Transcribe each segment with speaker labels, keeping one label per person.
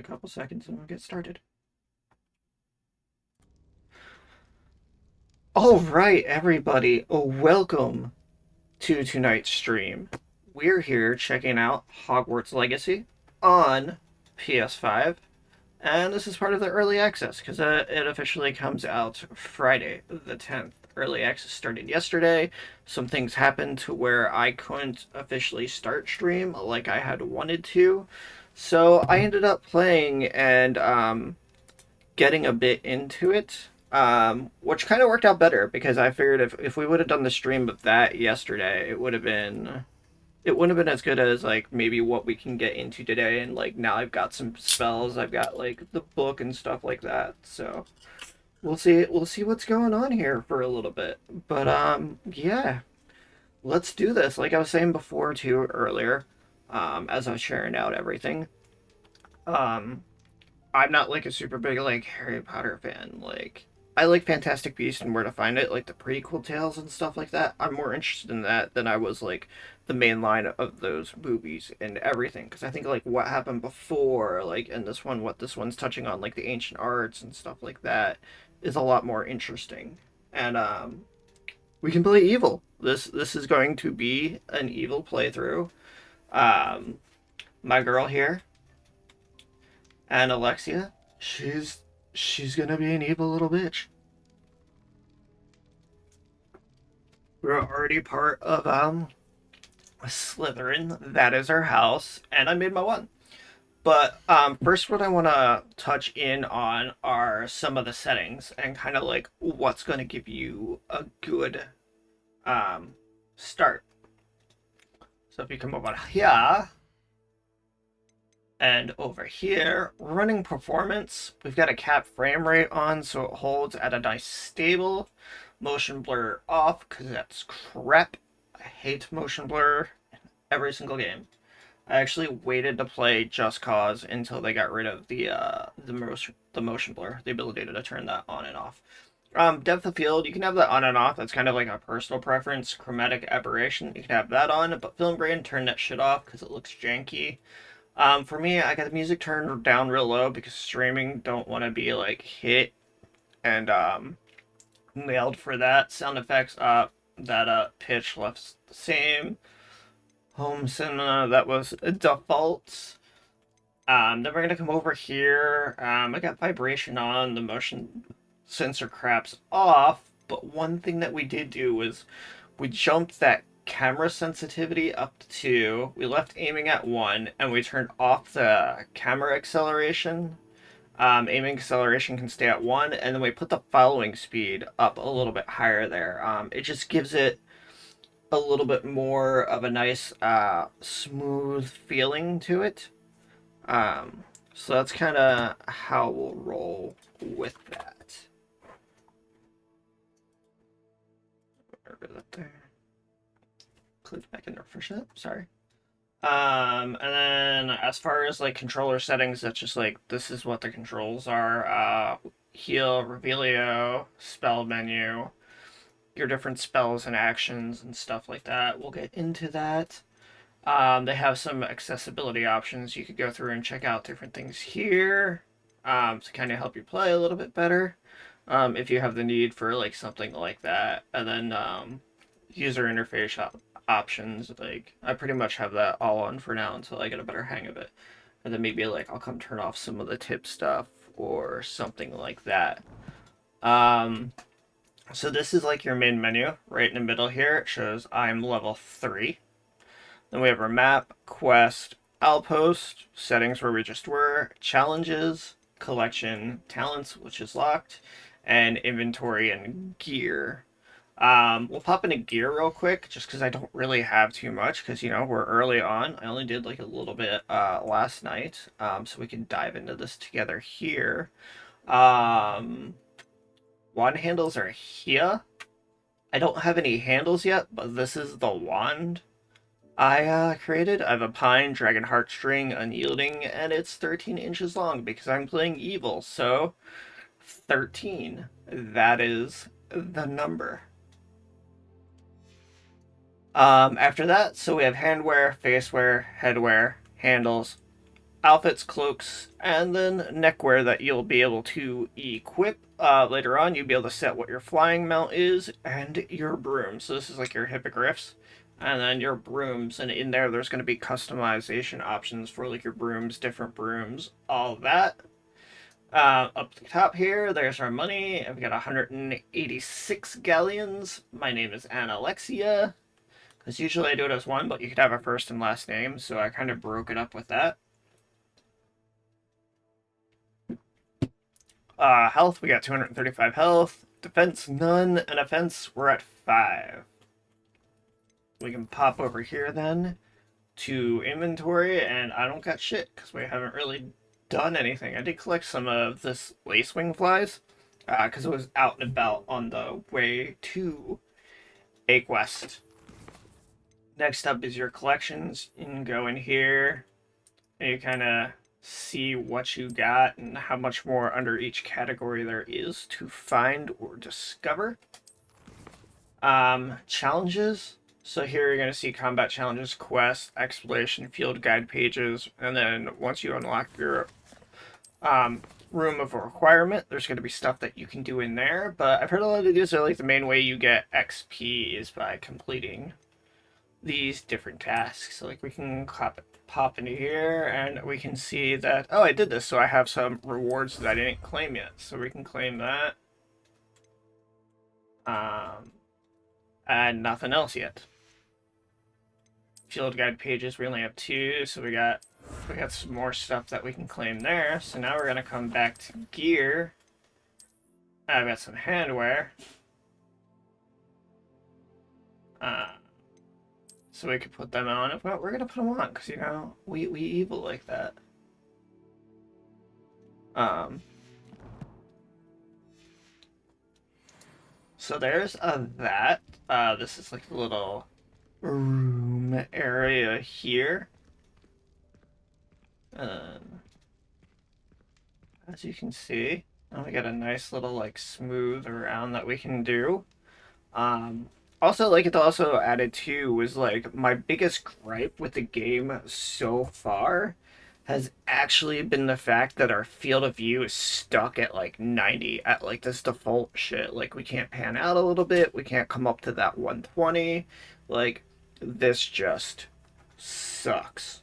Speaker 1: A couple seconds and we'll get started. All right, everybody, welcome to tonight's stream. We're here checking out Hogwarts Legacy on PS5, and this is part of the early access because it officially comes out Friday the 10th. Early access started yesterday. Some things happened to where I couldn't officially start stream like I had wanted to, so I ended up playing and getting a bit into it, which kind of worked out better because I figured if we would have done the stream of that yesterday, it wouldn't have been as good as like maybe what we can get into today. And like now I've got some spells, I've got like the book and stuff like that. So we'll see what's going on here for a little bit. But yeah, let's do this. Like I was saying before too earlier, as I was sharing out everything. Um, I'm not like a super big like Harry Potter fan. Like I like Fantastic Beasts and Where to Find It, like the prequel tales and stuff like that. I'm more interested in that than I was like the main line of those movies and everything. Because I think like what happened before, like in this one, what this one's touching on, like the ancient arts and stuff like that, is a lot more interesting. And we can play evil. This is going to be an evil playthrough. Um, my girl here and Alexia, she's gonna be an evil little bitch. We're already part of Slytherin. That is our house, and I made my one. But first, what I want to touch in on are some of the settings and kind of like what's going to give you a good um, start. So if you come over here and over here, running performance, we've got a cap frame rate on so it holds at a nice stable. Motion blur off because that's crap. I hate motion blur in every single game. I actually waited to play Just Cause until they got rid of the motion blur, the ability to turn that on and off. Depth of field, you can have that on and off. That's kind of like a personal preference. Chromatic aberration, you can have that on, but film grain, turn that shit off because it looks janky. For me, I got the music turned down real low because streaming don't want to be like hit and nailed for that. Sound effects up. That pitch left the same. Home cinema, that was a default. Then we're gonna come over here. I got vibration on, the motion sensor crap's off, but one thing that we did do was we jumped that camera sensitivity up to 2. We left aiming at 1, and we turned off the camera acceleration. Aiming acceleration can stay at 1, and then we put the following speed up a little bit higher there. It just gives it a little bit more of a nice, smooth feeling to it. So that's kind of how we'll roll with that. That there. Click back and refresh that. Sorry. And then as far as like controller settings, that's just like this is what the controls are. Heal, Revelio, spell menu, your different spells and actions and stuff like that. We'll get into that. They have some accessibility options. You could go through and check out different things here to kind of help you play a little bit better if you have the need for like something like that. And then user interface options. Like I pretty much have that all on for now until I get a better hang of it. And then maybe like I'll come turn off some of the tip stuff or something like that. Um, so this is like your main menu right in the middle here. It shows I'm level 3. Then we have our map, quest, outpost, settings where we just were, challenges, collection, talents, which is locked, and inventory and gear. We'll pop into gear real quick, just because I don't really have too much, because, you know, we're early on. I only did like a little bit last night, so we can dive into this together here. Um, Wand handles are here. I don't have any handles yet, but this is the wand I created. I have a pine, dragon heartstring, unyielding, and it's 13 inches long because I'm playing evil, so 13. That is the number. After that, so we have handwear, facewear, headwear, handles, outfits, cloaks, and then neckwear that you'll be able to equip. Later on, you'll be able to set what your flying mount is and your broom. So this is like your hippogriffs, and then your brooms. And in there, there's going to be customization options for like your brooms, different brooms, all that. Up the top here, there's our money. I've got 186 galleons. My name is Analexia. Because usually I do it as one, but you could have a first and last name, so I kind of broke it up with that. Health, we got 235 health. Defense, none. And offense, we're at 5. We can pop over here then to inventory, and I don't got shit because we haven't really done anything. I did collect some of this lacewing flies because it was out and about on the way to a quest. Next up is your collections. You can go in here and you kind of see what you got and how much more under each category there is to find or discover. Challenges. So here you're going to see combat challenges, quests, exploration, field guide pages, and then once you unlock your room of requirement, there's going to be stuff that you can do in there. But I've heard a lot of these are like the main way you get XP is by completing these different tasks. So like we can pop into here and we can see that, oh, I did this, so I have some rewards that I didn't claim yet. So we can claim that. And nothing else yet. Field guide pages, we only have 2, so we got some more stuff that we can claim there. So now we're gonna come back to gear. I've got some handwear. So we could put them on. If not, we're gonna put them on because, you know, we evil like that. So there's that. This is like a little room area here. As you can see, we got a nice little like smooth around that we can do. Also, like, it also added too was like my biggest gripe with the game so far has actually been the fact that our field of view is stuck at like 90 at like this default shit. Like we can't pan out a little bit, we can't come up to that 120. Like this just sucks.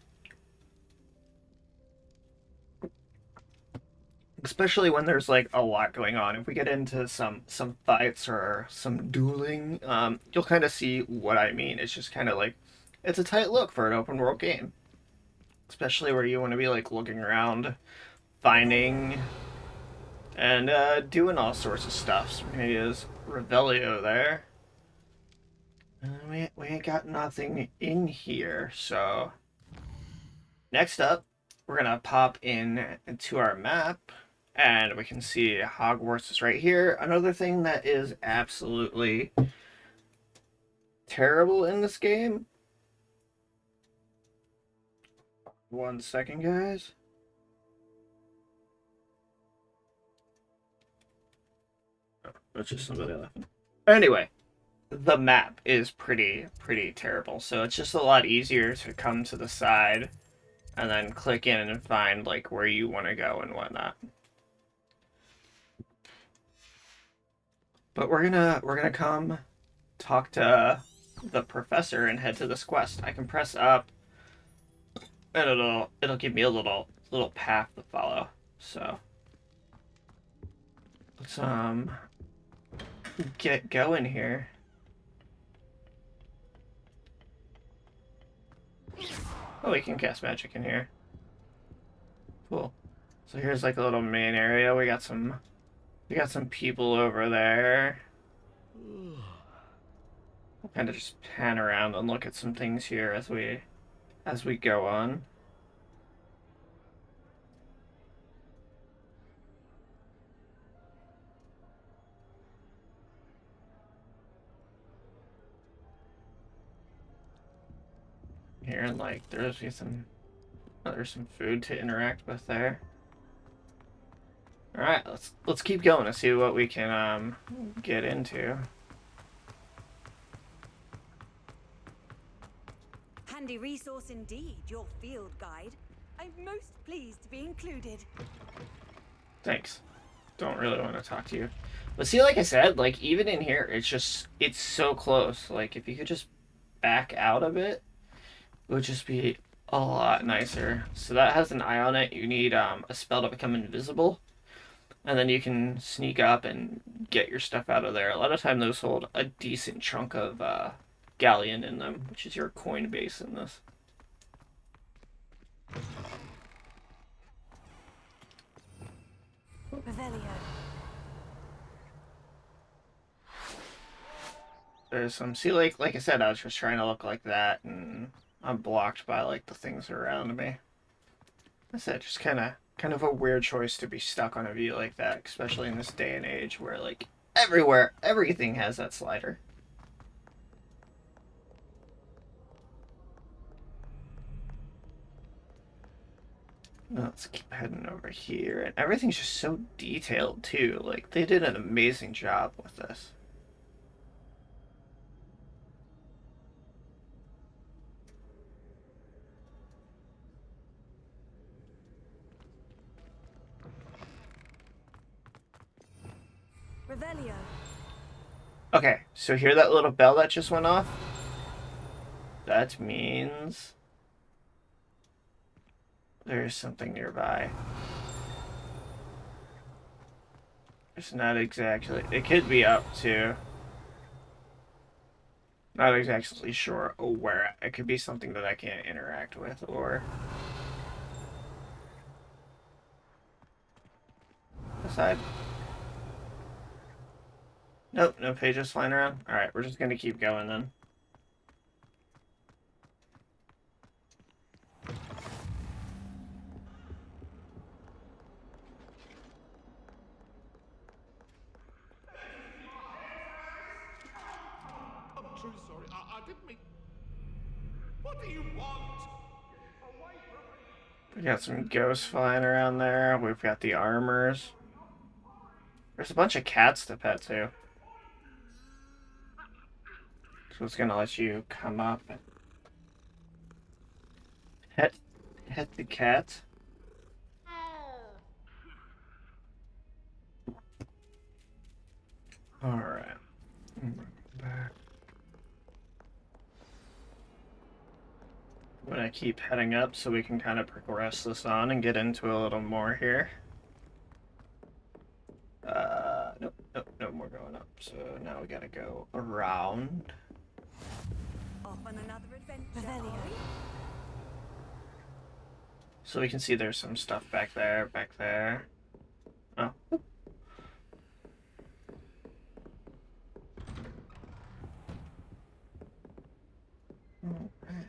Speaker 1: Especially when there's like a lot going on. If we get into some fights or some dueling, you'll kind of see what I mean. It's just kind of like it's a tight look for an open world game, especially where you want to be like looking around, finding, and doing all sorts of stuff. So we're gonna use Revelio there. We ain't got nothing in here, so next up, we're gonna pop in into our map. And we can see Hogwarts is right here. Another thing that is absolutely terrible in this game. 1 second, guys. Oh, that's just somebody laughing. Anyway, the map is pretty terrible. So it's just a lot easier to come to the side and then click in and find like where you want to go and whatnot. But we're gonna come talk to the professor and head to this quest. I can press up, and it'll give me a little path to follow. So let's get going here. Oh, we can cast magic in here. Cool. So here's like a little main area. We got some people over there. We'll kind of just pan around and look at some things here as we go on. Here and like there's some food to interact with there. All right, let's keep going and see what we can get into.
Speaker 2: Handy resource indeed, your field guide. I'm most pleased to be included.
Speaker 1: Thanks. Don't really want to talk to you. But see, like I said, like even in here, it's so close. Like if you could just back out a bit, it would just be a lot nicer. So that has an eye on it. You need a spell to become invisible, and then you can sneak up and get your stuff out of there. A lot of time those hold a decent chunk of galleon in them, which is your coin base in this.
Speaker 2: Revelio.
Speaker 1: There's some, see, like I said, I was just trying to look like that, and I'm blocked by like the things around me. I said, just kind of a weird choice to be stuck on a view like that, especially in this day and age where like everywhere everything has that slider. Let's keep heading over here, and everything's just so detailed too. Like they did an amazing job with this.
Speaker 2: Revelio.
Speaker 1: Okay, so hear that little bell that just went off? That means there's something nearby. It's not exactly. It could be up too. Not exactly sure where. It could be something that I can't interact with, or aside. Nope, no pages flying around. All right, we're just gonna keep going then.
Speaker 3: I'm truly sorry. I didn't mean. What do you want?
Speaker 1: We got some ghosts flying around there. We've got the armors. There's a bunch of cats to pet too. So it's gonna let you come up and pet the cat. Alright. Back. I'm gonna keep heading up so we can kind of progress this on and get into a little more here. Nope, nope, no more going up. So now we gotta go around.
Speaker 2: Off on another adventure. Revelio.
Speaker 1: So we can see there's some stuff back there, back there. Oh. Alright.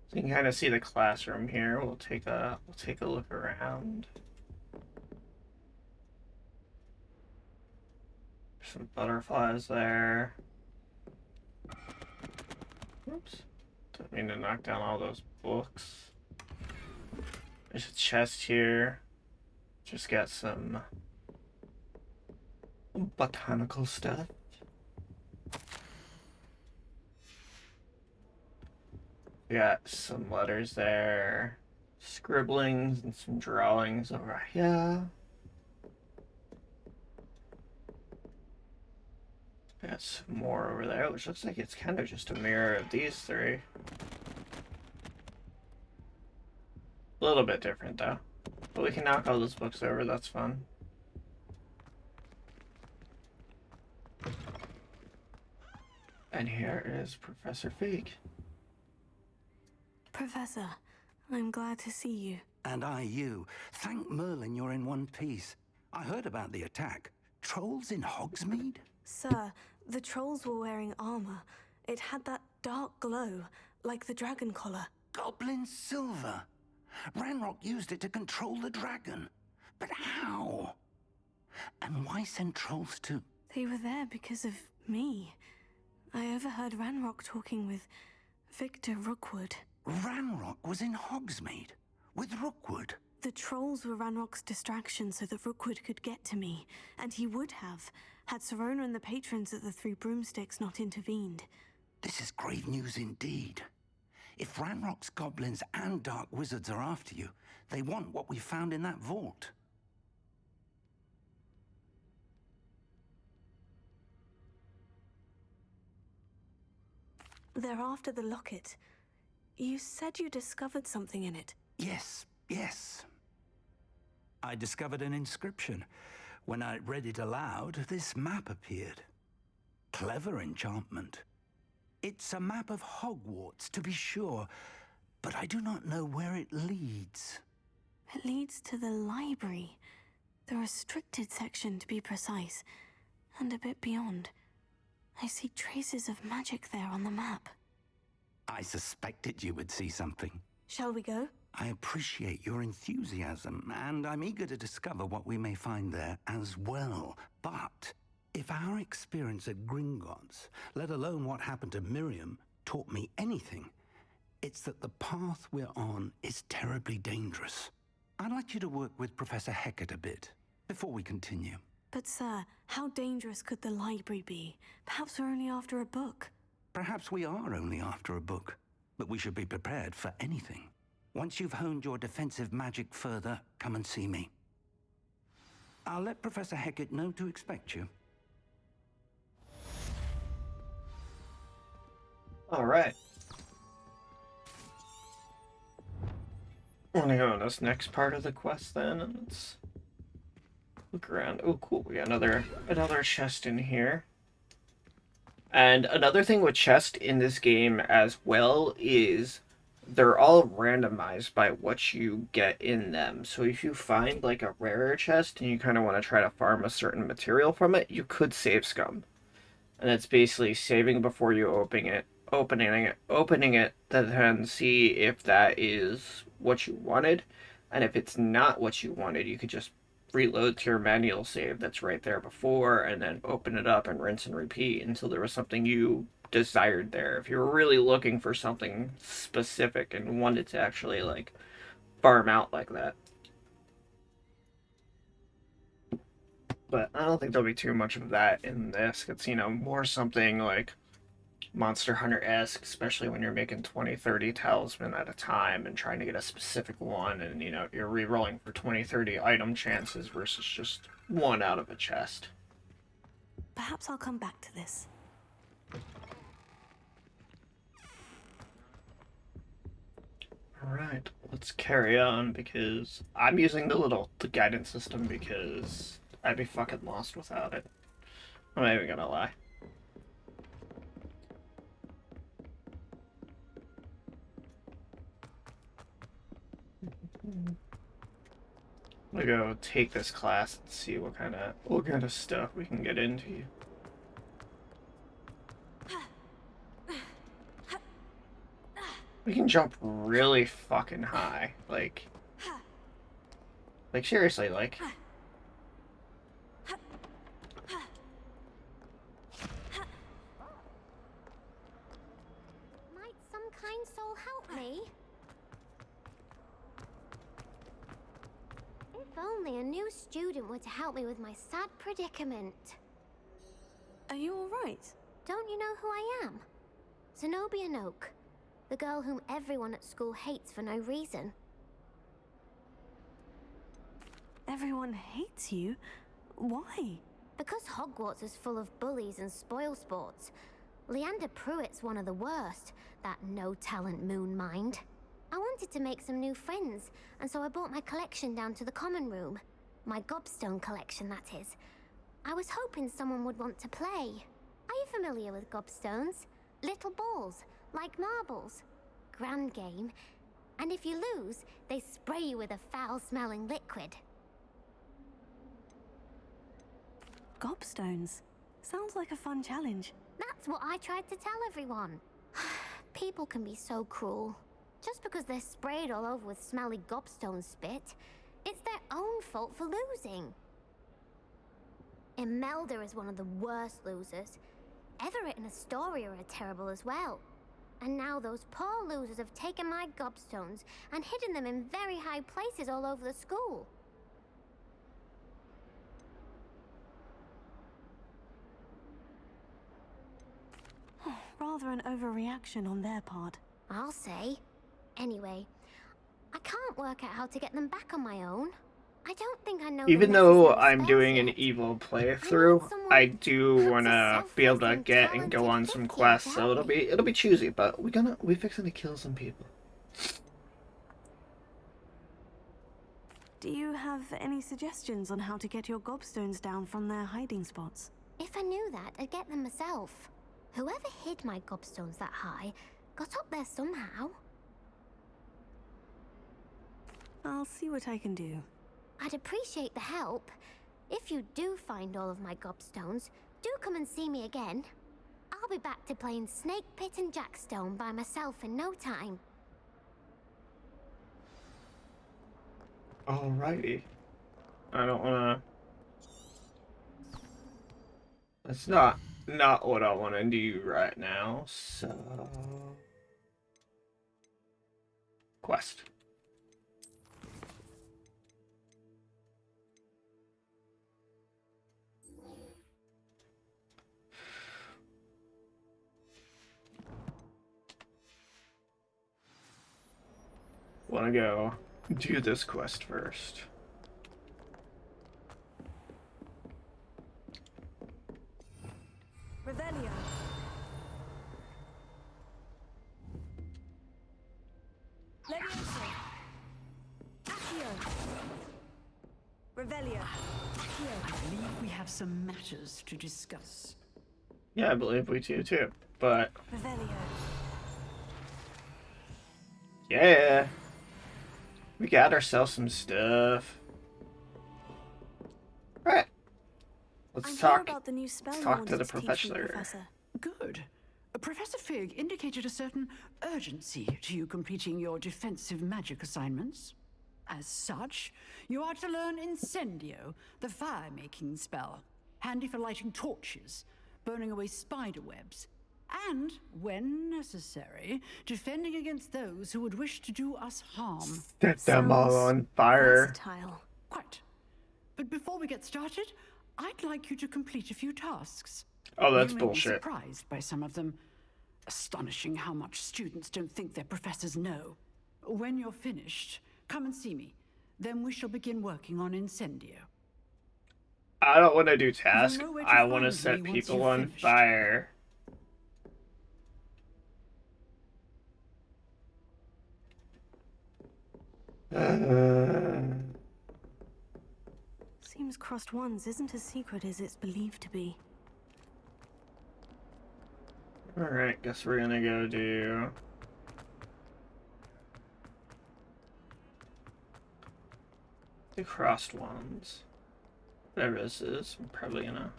Speaker 1: So you can kind of see the classroom here. We'll take a look around. Some butterflies there. Oops. Didn't mean to knock down all those books. There's a chest here. Just got some botanical stuff. We got some letters there. Scribblings and some drawings over here. Got some more over there, which looks like it's kind of just a mirror of these three. A little bit different though. But we can knock all those books over, that's fun. And here is Professor Fig.
Speaker 2: Professor, I'm glad to see you.
Speaker 4: And I you. Thank Merlin you're in one piece. I heard about the attack. Trolls in Hogsmeade?
Speaker 2: Sir, the trolls were wearing armor. It had that dark glow, like the dragon collar.
Speaker 4: Goblin silver. Ranrock used it to control the dragon. But how? And why send trolls to...
Speaker 2: They were there because of me. I overheard Ranrock talking with Victor Rookwood.
Speaker 4: Ranrock was in Hogsmeade with Rookwood.
Speaker 2: The trolls were Ranrock's distraction so that Rookwood could get to me, and he would have, had Sirona and the patrons at the Three Broomsticks not intervened.
Speaker 4: This is grave news indeed. If Ranrock's goblins and dark wizards are after you, they want what we found in that vault.
Speaker 2: They're after the locket. You said you discovered something in it.
Speaker 4: Yes, yes. I discovered an inscription. When I read it aloud, this map appeared. Clever enchantment. It's a map of Hogwarts, to be sure, but I do not know where it leads.
Speaker 2: It leads to the library. The restricted section, to be precise. And a bit beyond. I see traces of magic there on the map.
Speaker 4: I suspected you would see something.
Speaker 2: Shall we go?
Speaker 4: I appreciate your enthusiasm, and I'm eager to discover what we may find there as well. But if our experience at Gringotts, let alone what happened to Miriam, taught me anything, it's that the path we're on is terribly dangerous. I'd like you to work with Professor Hecat a bit before we continue.
Speaker 2: But sir, how dangerous could the library be? Perhaps we're only after a book.
Speaker 4: Perhaps we are only after a book, but we should be prepared for anything. Once you've honed your defensive magic further, come and see me. I'll let Professor Hecat know to expect you.
Speaker 1: All right. I'm gonna go on this next part of the quest then, and let's look around. Oh, cool. We got another chest in here. And another thing with chests in this game as well is they're all randomized by what you get in them. So if you find like a rarer chest and you kind of want to try to farm a certain material from it, you could save scum. And it's basically saving before you opening it to then see if that is what you wanted. And if it's not what you wanted, you could just reload to your manual save that's right there before and then open it up and rinse and repeat until there was something you desired there. If you were really looking for something specific and wanted to actually like farm out like that. But I don't think there'll be too much of that in this. It's, you know, more something like Monster Hunter-esque, especially when you're making 20, 30 talisman at a time and trying to get a specific one, and, you know, you're re-rolling for 20, 30 item chances versus just one out of a chest.
Speaker 2: Perhaps I'll come back to this.
Speaker 1: Alright, let's carry on, because I'm using the guidance system because I'd be fucking lost without it. I'm not even gonna lie. I'm gonna go take this class and see what kind of stuff we can get into. We can jump really fucking high, like seriously, like.
Speaker 5: Might some kind soul help me? If only a new student were to help me with my sad predicament.
Speaker 2: Are you all right?
Speaker 5: Don't you know who I am? Zenobia Noak, the girl whom everyone at school hates for no reason.
Speaker 2: Everyone hates you? Why?
Speaker 5: Because Hogwarts is full of bullies and spoilsports. Leander Pruitt's one of the worst, that no-talent moon mind. I wanted to make some new friends, and so I brought my collection down to the common room. My gobstone collection, that is. I was hoping someone would want to play. Are you familiar with gobstones? Little balls, like marbles. Grand game. And if you lose, they spray you with a foul-smelling liquid.
Speaker 2: Gobstones. Sounds like a fun challenge.
Speaker 5: That's what I tried to tell everyone. People can be so cruel. Just because they're sprayed all over with smelly gobstone spit, it's their own fault for losing. Imelda is one of the worst losers. Everett and Astoria are terrible as well. And now those poor losers have taken my gobstones and hidden them in very high places all over the school.
Speaker 2: Rather an overreaction on their part.
Speaker 5: I'll say. Anyway, I can't work out how to get them back on my own. I don't think I know.
Speaker 1: Even
Speaker 5: the
Speaker 1: though
Speaker 5: necessary
Speaker 1: I'm
Speaker 5: spells
Speaker 1: doing an
Speaker 5: yet.
Speaker 1: evil playthrough, I do
Speaker 5: perhaps a
Speaker 1: wanna be able to
Speaker 5: self-confessed
Speaker 1: get and go on
Speaker 5: talented
Speaker 1: some
Speaker 5: fifth kid
Speaker 1: quests,
Speaker 5: to
Speaker 1: so
Speaker 5: help me.
Speaker 1: it'll be choosy, but we fixing to kill some people.
Speaker 2: Do you have any suggestions on how to get your gobstones down from their hiding spots?
Speaker 5: If I knew that, I'd get them myself. Whoever hid my gobstones that high got up there somehow.
Speaker 2: I'll see what I can do.
Speaker 5: I'd appreciate the help. If you do find all of my gobstones, do come and see me again. I'll be back to playing Snake Pit and Jackstone by myself in no time.
Speaker 1: Alrighty. I don't wanna... That's not what I wanna do right now, so... Quest. Wanna go do this quest first.
Speaker 2: Revelio. Levioso. Accio. Revelio. Accio.
Speaker 6: I believe we have some matters to discuss.
Speaker 1: Yeah, I believe we do too, but...
Speaker 2: Revelio.
Speaker 1: Yeah! We got ourselves some stuff. Right. Let's
Speaker 2: I'm
Speaker 1: talk.
Speaker 2: here about the new spell
Speaker 1: Let's
Speaker 2: you
Speaker 1: talk
Speaker 2: wanted
Speaker 1: to the
Speaker 2: teach me,
Speaker 1: professor.
Speaker 2: Professor.
Speaker 6: Good. Professor Fig indicated a certain urgency to you completing your defensive magic assignments. As such, you are to learn Incendio, the fire-making spell, handy for lighting torches, burning away spider webs, and, when necessary, defending against those who would wish to do us harm.
Speaker 1: Set them all
Speaker 2: Sounds
Speaker 1: on fire.
Speaker 2: Versatile.
Speaker 6: Quite. But before we get started, I'd like you to complete a few tasks.
Speaker 1: Oh, that's
Speaker 6: You may be
Speaker 1: bullshit.
Speaker 6: surprised by some of them. Astonishing how much students don't think their professors know. When you're finished, come and see me. Then we shall begin working on Incendio.
Speaker 1: I don't want to do tasks.
Speaker 6: know where to
Speaker 1: I want to
Speaker 6: find
Speaker 1: set
Speaker 6: me once
Speaker 1: people
Speaker 6: you've
Speaker 1: on
Speaker 6: finished.
Speaker 1: fire.
Speaker 2: Seems crossed ones isn't as secret as it's believed to be.
Speaker 1: Alright, guess we're gonna go do... the crossed ones. Whatever this is, I'm probably gonna...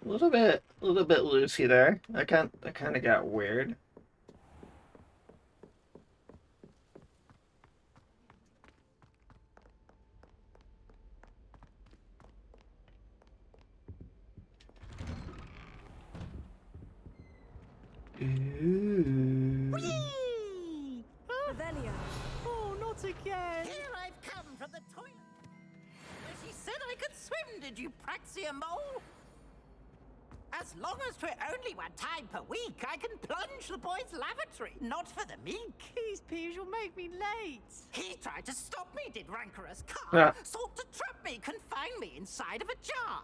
Speaker 1: A little bit loosey there. That kind of got weird. Ooh.
Speaker 2: Revelio.
Speaker 7: Oh, not again! Here I've come from the toilet. She said I could swim, did you, Praxia Mole? As long as 'twere only one time per week, I can plunge the boy's lavatory, not for the meek.
Speaker 8: Please, Piers, you'll make me late.
Speaker 7: He tried to stop me, did rancorous car.
Speaker 1: Yeah.
Speaker 7: Sought to trap me, confine me inside of a jar.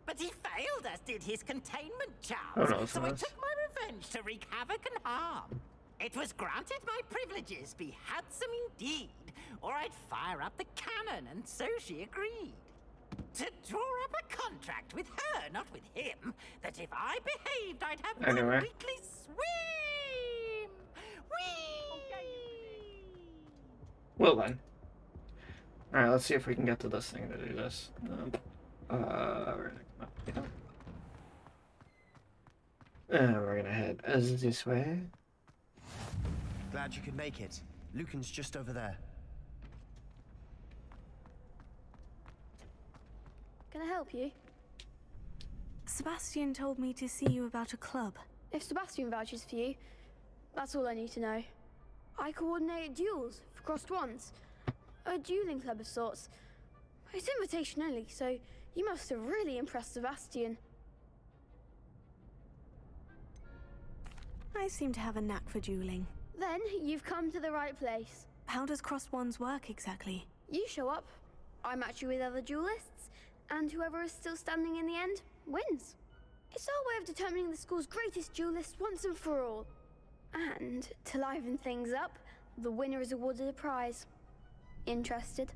Speaker 7: But he failed, as did his containment charms.
Speaker 1: Oh, no,
Speaker 7: so I
Speaker 1: that's-
Speaker 7: took my revenge to wreak havoc and harm. It was granted my privileges be handsome indeed, or I'd fire up the cannon, and so she agreed. To draw up a contract with her, not with him, that if I behaved, I'd have
Speaker 1: Anyway.
Speaker 7: one weekly swim. Whee!
Speaker 1: Well then. Alright, let's see if we can get to this thing to do this. We're gonna come up here. And we're gonna head this way.
Speaker 9: Glad you could make it. Lucan's just over there.
Speaker 10: Can I help you?
Speaker 2: Sebastian told me to see you about a club.
Speaker 10: If Sebastian vouches for you, that's all I need to know. I coordinate duels for crossed ones. A dueling club of sorts. It's invitation only, so you must have really impressed Sebastian.
Speaker 2: I seem to have a knack for dueling.
Speaker 10: Then you've come to the right place.
Speaker 2: How does crossed wands work exactly?
Speaker 10: You show up, I match you with other duelists, and whoever is still standing in the end wins. It's our way of determining the school's greatest duelist once and for all. And to liven things up, the winner is awarded a prize. Interested?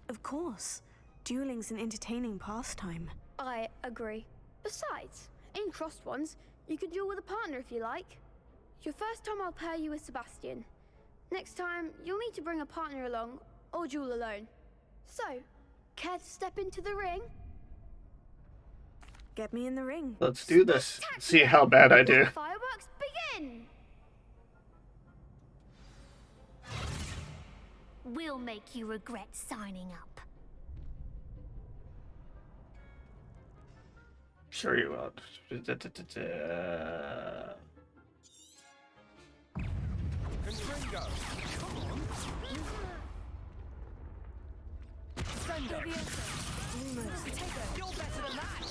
Speaker 2: Of course. Dueling's an entertaining pastime.
Speaker 10: I agree. Besides, in crossed ones, you can duel with a partner if you like. Your first time I'll pair you with Sebastian. Next time, you'll need to bring a partner along, or duel alone. So, care to step into the ring?
Speaker 2: Get me in the ring.
Speaker 1: Let's do this. See how bad I do.
Speaker 10: Fireworks begin!
Speaker 5: We'll make you regret signing up.
Speaker 1: Sure you will.
Speaker 9: Gringo!
Speaker 8: You're better than that!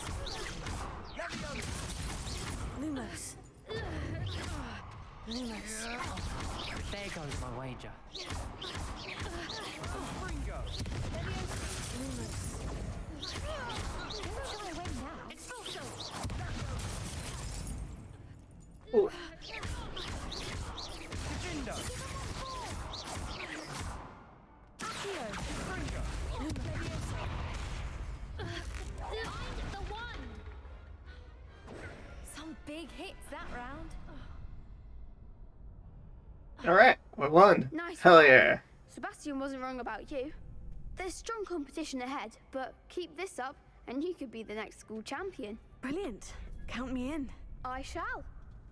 Speaker 2: Lumos. Lumos.
Speaker 11: There goes my wager.
Speaker 9: Gringo!
Speaker 1: Ooh.
Speaker 9: Jindo!
Speaker 8: Some big hits that round.
Speaker 1: Alright, we won.
Speaker 10: Nice.
Speaker 1: Hell yeah.
Speaker 10: Sebastian wasn't wrong about you. There's strong competition ahead, but keep this up and you could be the next school champion.
Speaker 2: Brilliant. Count me in.
Speaker 10: I shall.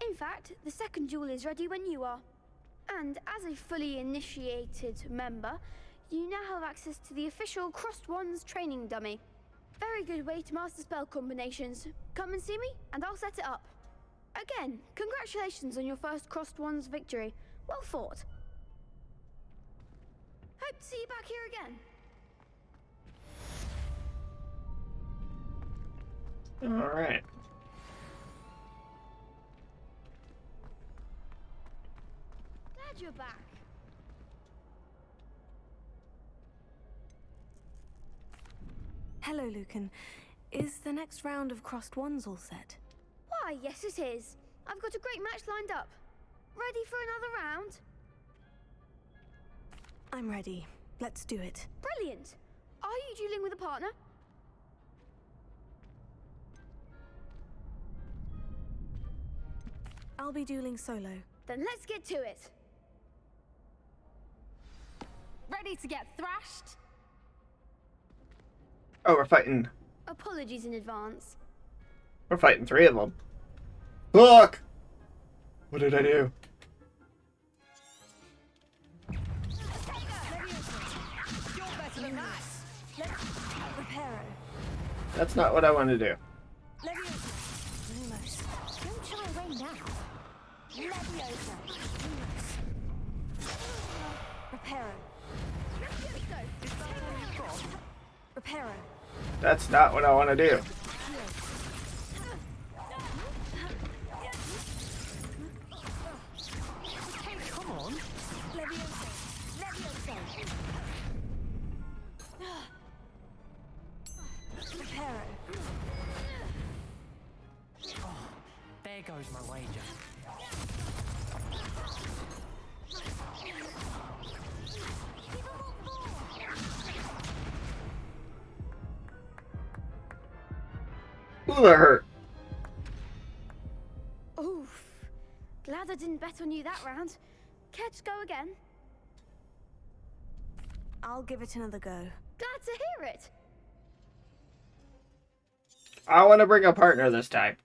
Speaker 10: In fact, the second duel is ready when you are. And as a fully initiated member, you now have access to the official Crossed Wands training dummy. Very good way to master spell combinations. Come and see me, and I'll set it up. Again, congratulations on your first Crossed Wands victory. Well fought. Hope to see you back here again.
Speaker 1: Alright.
Speaker 10: Glad you're back.
Speaker 2: Hello, Lucan. Is the next round of crossed wands all set?
Speaker 10: Why, yes it is. I've got a great match lined up. Ready for another round?
Speaker 2: I'm ready. Let's do it.
Speaker 10: Brilliant. Are you dueling with a partner?
Speaker 2: I'll be dueling solo.
Speaker 10: Then let's get to it.
Speaker 8: Ready to get thrashed?
Speaker 1: Oh, we're fighting.
Speaker 10: Apologies in advance.
Speaker 1: We're fighting 3 of them. Look! What did I do?
Speaker 8: You're better than that!
Speaker 2: Reparo.
Speaker 1: That's not what I want to do.
Speaker 2: Lumos.
Speaker 5: Don't shy away now.
Speaker 2: Leviosa. Reparo. Reparo.
Speaker 1: That's not what I want to do.
Speaker 11: Come on.
Speaker 2: Leviosa. Leviosa. Reparo.
Speaker 11: There goes my wager.
Speaker 1: Ooh, that hurt.
Speaker 10: Oof. Glad I didn't bet on you that round. Care to go again?
Speaker 2: I'll give it another go.
Speaker 10: Glad to hear it.
Speaker 1: I want to bring a partner this time.